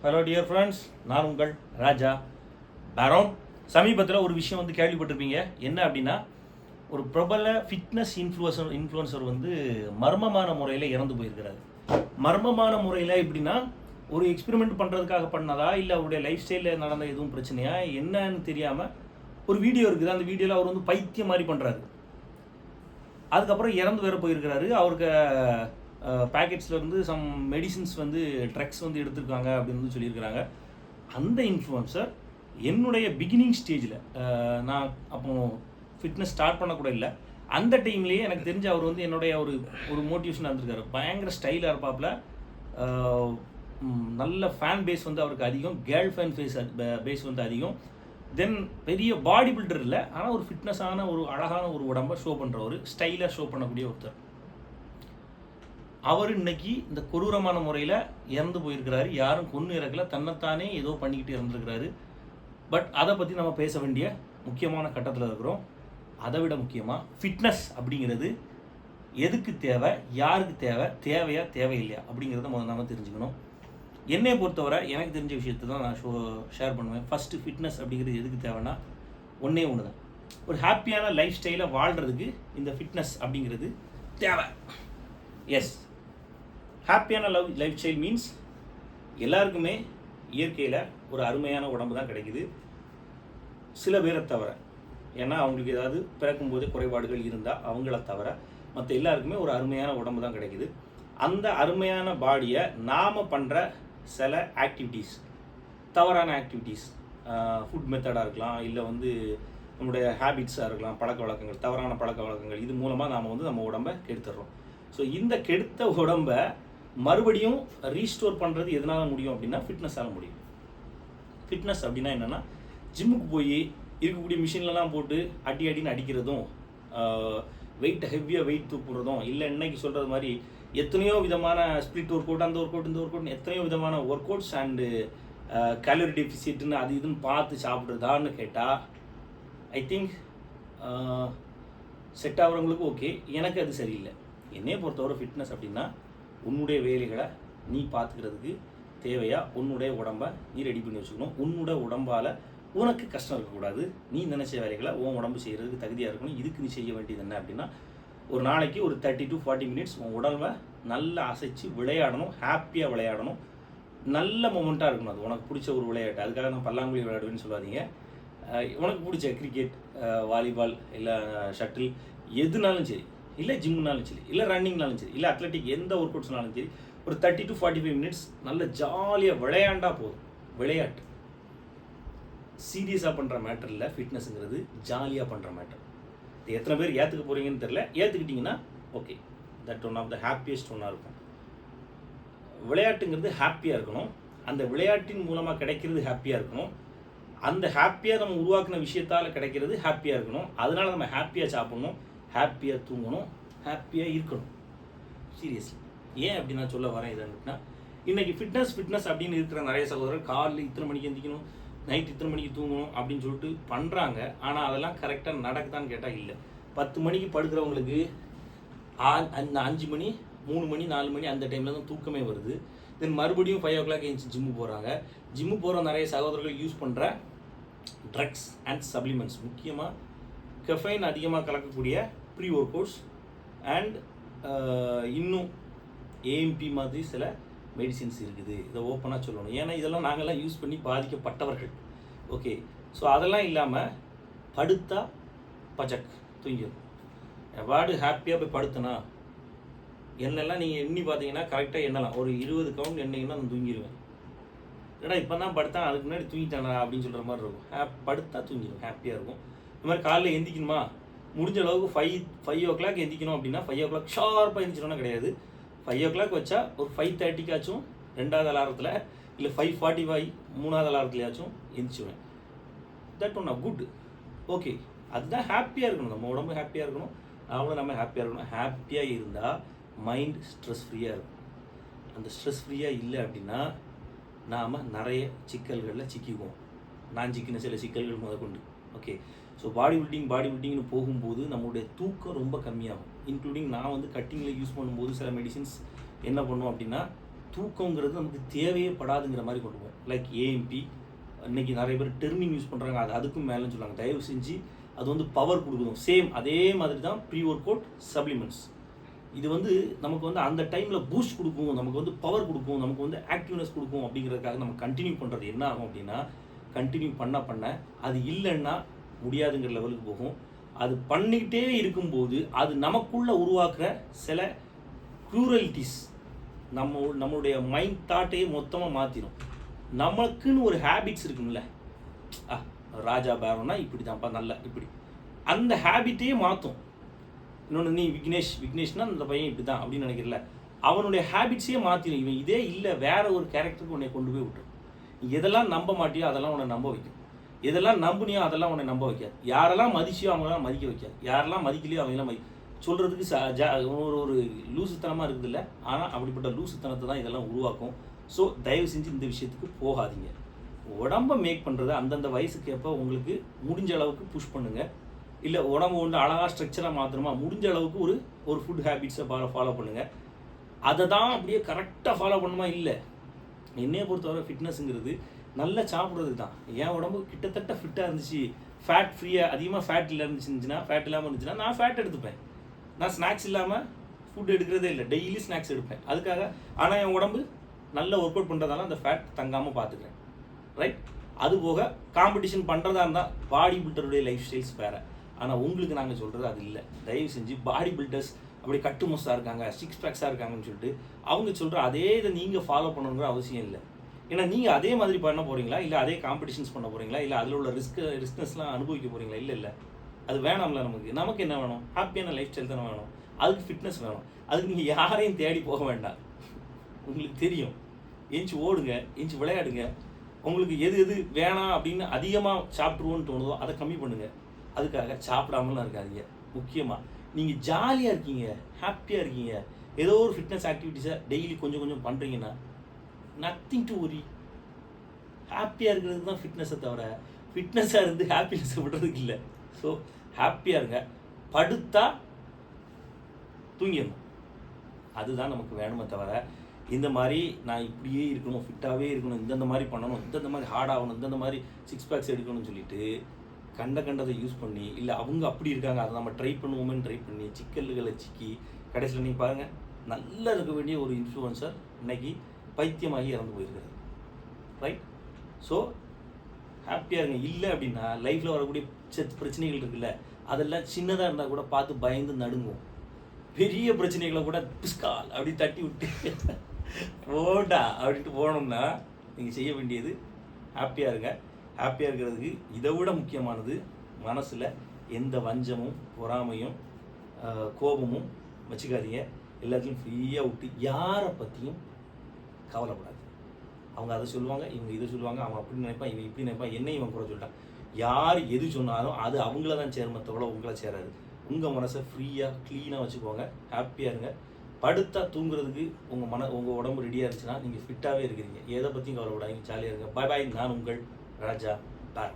Hello dear friends, நான் உங்கள் ராஜா பேரோன். சமீபத்தில் ஒரு விஷயம் கேள்விப்பட்டிருப்பீங்க. என்ன அப்படின்னா, ஒரு பிரபல ஃபிட்னஸ் இன்ஃப்ளூன்சர் மர்மமான முறையில் இறந்து போயிருக்கிறாரு. மர்மமான முறையில் எப்படின்னா, ஒரு எக்ஸ்பெரிமெண்ட் பண்ணுறதுக்காக பண்ணதா, இல்லை அவருடைய லைஃப் ஸ்டைலில் நடந்த எதுவும் பிரச்சனையா என்னன்னு தெரியாமல் ஒரு வீடியோ இருக்குது. அந்த வீடியோவில் அவர் பைத்தியம் மாதிரி பண்ணுறாரு. அதுக்கப்புறம் இறந்து வேற போயிருக்கிறாரு. அவருக்கு பேக்கெட்ஸ்லேருந்து சம் மெடிசின்ஸ் ட்ரக்ஸ் எடுத்திருக்காங்க அப்படின்னு சொல்லியிருக்கிறாங்க. அந்த இன்ஃப்ளூன்சர் என்னுடைய பிகினிங் ஸ்டேஜில், நான் அப்போ ஃபிட்னஸ் ஸ்டார்ட் பண்ணக்கூட இல்லை, அந்த டைம்லேயே எனக்கு தெரிஞ்ச அவர் என்னுடைய ஒரு ஒரு மோட்டிவேஷனாக இருந்திருக்காரு. பயங்கர ஸ்டைலாக இருப்பாப்பில், நல்ல ஃபேன் பேஸ் அவருக்கு அதிகம், கேர்ள் ஃபேன் பேஸ் அதிகம். தென் பெரிய பாடி பில்டர் இல்லை, ஆனால் ஒரு ஃபிட்னஸான ஒரு அழகான ஒரு உடம்பை ஷோ பண்ணுற ஒரு ஸ்டைலாக ஷோ பண்ணக்கூடிய ஒருத்தர். அவர் இன்னைக்கு இந்த கொடூரமான முறையில் இறந்து போயிருக்கிறாரு. யாரும் கொன்று இறக்கல, தன்னைத்தானே ஏதோ பண்ணிக்கிட்டு இறந்துருக்கிறாரு. பட் அதை பற்றி நம்ம பேச வேண்டிய முக்கியமான கட்டத்தில் இருக்கிறோம். அதை விட முக்கியமாக ஃபிட்னஸ் அப்படிங்கிறது எதுக்கு தேவை, யாருக்கு தேவை, தேவையா தேவையில்லையா அப்படிங்கிறத முதல்ல நம்ம தெரிஞ்சுக்கணும். என்னை பொறுத்தவரை எனக்கு தெரிஞ்ச விஷயத்தை தான் நான் ஷேர் பண்ணுவேன். ஃபஸ்ட்டு ஃபிட்னஸ் அப்படிங்கிறது எதுக்கு தேவைன்னா ஒன்றே ஒன்று தான். ஒரு ஹாப்பியான லைஃப் ஸ்டைலை வாழ்கிறதுக்கு இந்த ஃபிட்னஸ் அப்படிங்கிறது தேவை. எஸ், ஹாப்பியான லைஃப் ஸ்டைல் மீன்ஸ் எல்லாருக்குமே இயற்கையில் ஒரு அருமையான உடம்பு தான் கிடைக்குது, சில பேரை தவிர. ஏன்னா அவங்களுக்கு ஏதாவது பிறக்கும்போதே குறைபாடுகள் இருந்தால் அவங்கள தவிர மற்ற எல்லாருக்குமே ஒரு அருமையான உடம்பு தான் கிடைக்குது. அந்த அருமையான பாடியை நாம் பண்ணுற சில ஆக்டிவிட்டீஸ், தவறான ஆக்டிவிட்டீஸ், ஃபுட் மெத்தடாக இருக்கலாம், இல்லை நம்முடைய ஹேபிட்ஸாக இருக்கலாம், பழக்க வழக்கங்கள், தவறான பழக்க வழக்கங்கள், இது மூலமாக நாம் நம்ம உடம்பை கெடுத்துடுறோம். ஸோ இந்த கெடுத்த உடம்பை மறுபடியும் ரீஸ்டோர் பண்ணுறது எதனால் முடியும் அப்படின்னா ஃபிட்னஸால் முடியும். ஃபிட்னஸ் அப்படின்னா என்னென்னா, ஜிம்முக்கு போய் இருக்கக்கூடிய மிஷின்லலாம் போட்டு அடின்னு அடிக்கிறதும், ஹெவியாக வெயிட் தூக்குறதும், இல்லை இன்னைக்கு சொல்கிறது மாதிரி எத்தனையோ விதமான ஸ்பிளிட் ஒர்க் அவுட், அந்த ஒர்க் அவுட், இந்த ஒர்க் அவுட், எத்தனையோ விதமான ஒர்க் அவுட்ஸ் அண்டு கேலரி டெஃபிசிட்னு அது இதுன்னு பார்த்து சாப்பிட்றதான்னு கேட்டால் ஐ திங்க் செட் ஆகிறவங்களுக்கு ஓகே, எனக்கு அது சரியில்லை. என்னையை பொறுத்தவரை ஃபிட்னஸ் அப்படின்னா உன்னுடைய வேலைகளை நீ பார்த்துக்கிறதுக்கு தேவையா உன்னுடைய உடம்பை நீ ரெடி பண்ணி வச்சுக்கணும். உன்னோட உடம்பால் உனக்கு கஷ்டம் இருக்கக்கூடாது. நீ நினச்ச வேலைகளை உன் உடம்பு செய்கிறதுக்கு தகுதியாக இருக்கணும். இதுக்கு நீ செய்ய வேண்டியது என்ன அப்படின்னா, ஒரு நாளைக்கு ஒரு 30 to 40 minutes உன் உடம்பை நல்லா அசைச்சு விளையாடணும், ஹாப்பியாக விளையாடணும், நல்ல மொமெண்ட்டாக இருக்கணும். அது உனக்கு பிடிச்ச ஒரு விளையாட்டு. அதுக்காக நான் பல்லாங்குழி விளையாடுவேன்னு சொல்லாதீங்க. உனக்கு பிடிச்ச கிரிக்கெட், வாலிபால், இல்லை ஷட்டில், எதுனாலும் சரி, இல்லை ஜிம்னாலும் சரி, இல்லை ரன்னிங்னாலும் சரி, இல்லை அத்லட்டிக் எந்த ஒர்க் அவுட்ஸ்னாலும் சரி, ஒரு 30 to 45 minutes நல்ல ஜாலியாக விளையாண்டா போதும். விளையாட்டு சீரியஸாக பண்ணுற மேட்டர் இல்லை. ஃபிட்னஸ்ங்கிறது ஜாலியாக பண்ணுற மேட்டர். இது எத்தனை பேர் ஏற்றுக்க போகிறீங்கன்னு தெரில. ஏற்றுக்கிட்டிங்கன்னா okay, that one of the happiest ஒன்னாக இருக்கும். விளையாட்டுங்கிறது ஹாப்பியாக இருக்கணும். அந்த விளையாட்டின் மூலமாக கிடைக்கிறது ஹாப்பியாக இருக்கணும். அந்த ஹாப்பியாக நம்ம உருவாக்கின விஷயத்தால் கிடைக்கிறது ஹாப்பியாக இருக்கணும். அதனால் நம்ம ஹாப்பியாக சாப்பிட்ணும், ஹாப்பியாக தூங்கணும், ஹாப்பியாக இருக்கணும். சீரியஸ்லி ஏன் அப்படி நான் சொல்ல வரேன் இதுன்னா, இன்றைக்கி ஃபிட்னஸ் அப்படின்னு இருக்கிற நிறைய சகோதரர் காலையில் இத்தனை மணிக்கு எந்திக்கணும், நைட் இத்தனை மணிக்கு தூங்கணும் அப்படின்னு சொல்லிட்டு பண்ணுறாங்க. ஆனால் அதெல்லாம் கரெக்டாக நடக்குதான்னு கேட்டால் இல்லை. 10 மணிக்கு படுக்கிறவங்களுக்கு 5 மணி, 3 மணி, 4 மணி அந்த டைமில் தான் தூக்கமே வருது. தென் மறுபடியும் 5 o'clock எழுந்துச்சு ஜிம்மு போகிறாங்க. ஜிம்மு போகிற நிறைய சகோதரர்கள் யூஸ் பண்ணுற ட்ரக்ஸ் அண்ட் சப்ளிமெண்ட்ஸ், முக்கியமாக கெஃபைன் அதிகமாக கலக்கக்கூடிய ப்ரீ ஒர்க் அவுட்ஸ் அண்ட் இன்னும் ஏஎம்பி மாதிரி சில மெடிசின்ஸ் இருக்குது. இதை ஓப்பனாக சொல்லணும். ஏன்னா இதெல்லாம் நாங்கள்லாம் யூஸ் பண்ணி பாதிக்கப்பட்டவர்கள். ஓகே, ஸோ அதெல்லாம் இல்லாமல் படுத்தா பஜக் தூங்கிடும். எவ்வாறு ஹாப்பியாக போய் படுத்தனா என்னெல்லாம் நீங்கள் எண்ணி பார்த்தீங்கன்னா கரெக்டாக எண்ணலாம். ஒரு 20 கவுண்ட் எண்ணிங்கன்னா நான் தூங்கிடுவேன். ஏன்னா இப்போ தான் படுத்தேன், அதுக்கு முன்னாடி தூங்கிட்டானா அப்படின்னு சொல்கிற மாதிரி இருக்கும். படுத்தா தூங்கிடும், ஹாப்பியாக இருக்கும். இந்த மாதிரி காலையில் எந்திக்கணுமா, முடிஞ்ச அளவுக்கு 5 o'clock எந்திக்கணும் அப்படின்னா 5 o'clock ஷார்ப்பாக எந்திரிச்சிடணும் கிடையாது. 5 o'clock வச்சா ஒரு 5:30 2வது அலாரத்தில், இல்லை 5:45 3வது அலாரத்துலையாச்சும் எந்திரிச்சுவேன். That one good. ஓகே, அதுதான் ஹாப்பியாக இருக்கணும். நம்ம உடம்பு ஹாப்பியாக இருக்கணும், அவங்களும் நம்ம ஹாப்பியாக இருக்கணும். ஹாப்பியாக இருந்தால் மைண்ட் ஸ்ட்ரெஸ் ஃப்ரீயாக இருக்கும். அந்த ஸ்ட்ரெஸ் ஃப்ரீயாக இல்லை அப்படின்னா நாம் நிறைய சிக்கல்களில் சிக்கிக்குவோம். நான் சிக்கின சில சிக்கல்கள் முதற்கொண்டு. ஓகே, ஸோ பாடி பில்டிங்னு போகும்போது நம்மளுடைய தூக்கம் ரொம்ப கம்மியாகும். இன்க்ளூடிங் நான் கட்டிங்கில் யூஸ் பண்ணும்போது சில மெடிசின்ஸ் என்ன பண்ணுவோம் அப்படின்னா, தூக்கங்கிறது நமக்கு தேவையே படாதுங்கிற மாதிரி கொண்டு போவோம். Like AMP. இன்றைக்கி நிறைய பேர் டெர்மின் யூஸ் பண்ணுறாங்க, அதுக்கும் மேலேன்னு சொல்லுவாங்க. தயவு செஞ்சு அது வந்து பவர் கொடுக்கணும். சேம் அதே மாதிரி தான் ப்ரீ ஒர்க் அவுட் சப்ளிமெண்ட்ஸ். இது வந்து நமக்கு வந்து அந்த டைமில் பூஸ்ட் கொடுக்கும், நமக்கு வந்து பவர் கொடுக்கும், நமக்கு வந்து ஆக்டிவ்னஸ் கொடுக்கும். அப்படிங்கிறதுக்காக நம்ம கண்டினியூ பண்ணுறது என்ன ஆகும் அப்படின்னா, கண்டினியூ பண்ண அது இல்லைன்னா முடியாதுங்கிற லெவலுக்கு போகும். அது பண்ணிக்கிட்டே இருக்கும்போது அது நமக்குள்ளே உருவாக்குற சில க்ரூரலிட்டிஸ் நம்மளுடைய மைண்ட் தாட்டையே மொத்தமாக மாற்றிடும். நமக்குன்னு ஒரு ஹேபிட்ஸ் இருக்கும்ல, ராஜா பேரோன்னா இப்படி தான்ப்பா நல்ல இப்படி, அந்த ஹேபிட்டையே மாற்றும். இன்னொன்று, நீ விக்னேஷ்னா அந்த பையன் இப்படி தான் அப்படின்னு நினைக்கிறல, அவனுடைய ஹேபிட்ஸையே மாற்றிடும். இவன் இதே இல்லை வேற ஒரு கேரக்டருக்கு உன்னை கொண்டு போய் விட்டுரும். எதெல்லாம் நம்ப மாட்டியோ அதெல்லாம் உன்னை நம்ப வைக்கும், எதெல்லாம் நம்புனியோ அதெல்லாம் உன்னை நம்ப வைக்காது, யாரெல்லாம் மதிச்சியோ அவங்களாம் மதிக்க வைக்காது, யாரெல்லாம் மதிக்கலையோ அவங்களாம் சொல்கிறதுக்கு ஒரு லூசுத்தனமாக இருக்குது இல்லை. ஆனால் அப்படிப்பட்ட லூசுத்தனத்தை தான் இதெல்லாம் உருவாக்கும். ஸோ தயவு செஞ்சு இந்த விஷயத்துக்கு போகாதீங்க. உடம்பை மேக் பண்ணுறது அந்தந்த வயசுக்கு எப்போ உங்களுக்கு முடிஞ்ச அளவுக்கு புஷ் பண்ணுங்கள். இல்லை உடம்பு ஒன்று அழகாக ஸ்ட்ரக்சராக மாற்றணுமா, முடிஞ்ச அளவுக்கு ஒரு ஃபுட் ஹேபிட்ஸை ஃபாலோ பண்ணுங்கள். அதை தான் அப்படியே கரெக்டாக ஃபாலோ பண்ணுமா இல்லை. என்னையை பொறுத்தவரை ஃபிட்னஸ்ங்கிறது நல்லா சாப்பிட்றது தான். என் உடம்பு கிட்டத்தட்ட ஃபிட்டாக இருந்துச்சு, ஃபேட் ஃப்ரீயாக அதிகமாக ஃபேட் இல்லாமல் இருந்துச்சுன்னா நான் ஃபேட் எடுத்துப்பேன். நான் ஸ்நாக்ஸ் இல்லாமல் ஃபுட் எடுக்கிறதே இல்லை, டெய்லி ஸ்நாக்ஸ் எடுப்பேன் அதுக்காக. ஆனால் என் உடம்பு நல்ல ஒர்க் அவுட் பண்ணுறதால அந்த ஃபேட் தங்காமல் பார்த்துக்கிறேன், ரைட். அது போக காம்படிஷன் பண்ணுறதா இருந்தால் பாடி பில்டருடைய லைஃப் ஸ்டைல்ஸ் வேறு. ஆனால் உங்களுக்கு நாங்கள் சொல்கிறது அது இல்லை. தயவு செஞ்சு பாடி பில்டர்ஸ் அப்படி கட்டுமஸ்தாக இருக்காங்க, 6 பேக்ஸாக இருக்காங்கன்னு சொல்லிட்டு அவங்க சொல்கிற அதே இதை நீங்கள் ஃபாலோ பண்ணணுங்கிற அவசியம் இல்லை. ஏன்னா நீங்கள் அதே மாதிரி பண்ண போகிறீங்களா, இல்லை அதே காம்படிஷன்ஸ் பண்ண போகிறீங்களா, இல்லை அதில் உள்ள ரிஸ்க்னஸ்லாம் அனுபவிக்க போகிறீங்களா? இல்லை, அது வேணாம்ல. நமக்கு என்ன வேணும்? ஹாப்பியான லைஃப் ஸ்டைல் தானே வேணும். அதுக்கு ஃபிட்னஸ் வேணும். அதுக்கு நீங்கள் யாரையும் தேடி போக வேண்டாம், உங்களுக்கு தெரியும். எஞ்சி ஓடுங்க, எஞ்சி விளையாடுங்க. உங்களுக்கு எது வேணாம் அப்படின்னு அதிகமாக சாப்பிட்ருவோன்னு தோணுதோ அதை கம்மி பண்ணுங்கள். அதுக்காக சாப்பிடாமலாம் இருக்காதீங்க. முக்கியமாக நீங்கள் ஜாலியாக இருக்கீங்க, ஹாப்பியாக இருக்கீங்க, ஏதோ ஒரு ஃபிட்னஸ் ஆக்டிவிட்டீஸை டெய்லி கொஞ்சம் பண்ணுறீங்கன்னா நத்திங் டு ஒரி. ஹாப்பியாக இருக்கிறதுக்கு தான் ஃபிட்னஸை தவிர ஃபிட்னஸாக இருந்து ஹாப்பினஸை விடுறதுக்கு இல்லை. ஸோ ஹாப்பியாக இருங்க. படுத்தா தூங்கிடணும், அதுதான் நமக்கு வேணுமே தவிர இந்த மாதிரி நான் இப்படியே இருக்கணும், ஃபிட்டாகவே இருக்கணும், இந்தந்த மாதிரி பண்ணணும், இந்தந்த மாதிரி ஹார்ட் ஆகணும், இந்தந்த மாதிரி 6 பேக்ஸ் எடுக்கணும்னு சொல்லிட்டு கண்டதை யூஸ் பண்ணி, இல்லை அவங்க அப்படி இருக்காங்க அதை நம்ம ட்ரை பண்ணுவோமேன்னு ட்ரை பண்ணி சிக்கல்களை சிக்கி கடைசியில் நீங்கள் பாருங்கள், நல்லா இருக்க வேண்டிய ஒரு இன்ஃப்ளூயன்சர் இன்னைக்கு பைத்தியமாகி இறந்து போயிருக்காரு, ரைட். ஸோ ஹாப்பியாக இருங்க. இல்லை அப்படின்னா லைஃப்பில் வரக்கூடிய பிரச்சனைகள் இருக்குல்ல, அதெல்லாம் சின்னதாக இருந்தால் கூட பார்த்து பயந்து நடுங்குவோம். பெரிய பிரச்சனைகளை கூட பிஸ்கால் அப்படி தட்டி விட்டு போடா அப்படின்ட்டு போனோம்னா நீங்கள் செய்ய வேண்டியது ஹாப்பியாக இருங்க. ஹாப்பியாக இருக்கிறதுக்கு இதை விட முக்கியமானது மனசில் எந்த வஞ்சமும் பொறாமையும் கோபமும் வச்சுக்காதீங்க. எல்லாத்தையும் ஃப்ரீயாக விட்டு யாரை பற்றியும் கவலைப்படாது. அவங்க அதை சொல்லுவாங்க, இவங்க இதை சொல்லுவாங்க, அவன் அப்படி நினைப்பான், இவன் இப்படி நினைப்பான், என்ன இவன் கூட சொல்லிட்டான். யார் எது சொன்னாலும் அது அவங்கள தான் சேருமே தவிர உங்களை சேராது. உங்கள் மனசை ஃப்ரீயாக க்ளீனாக வச்சுக்கோங்க. ஹாப்பியாக இருங்க. படுத்தா தூங்குறதுக்கு உங்கள் உடம்பு ரெடியாக இருந்துச்சுன்னா நீங்கள் ஃபிட்டாகவே இருக்கிறீங்க. எதை பற்றியும் கவலைப்படாதீங்க, ஜாலியாக இருங்க. பாய் பாய். நான் உங்கள் ராஜா பாய்.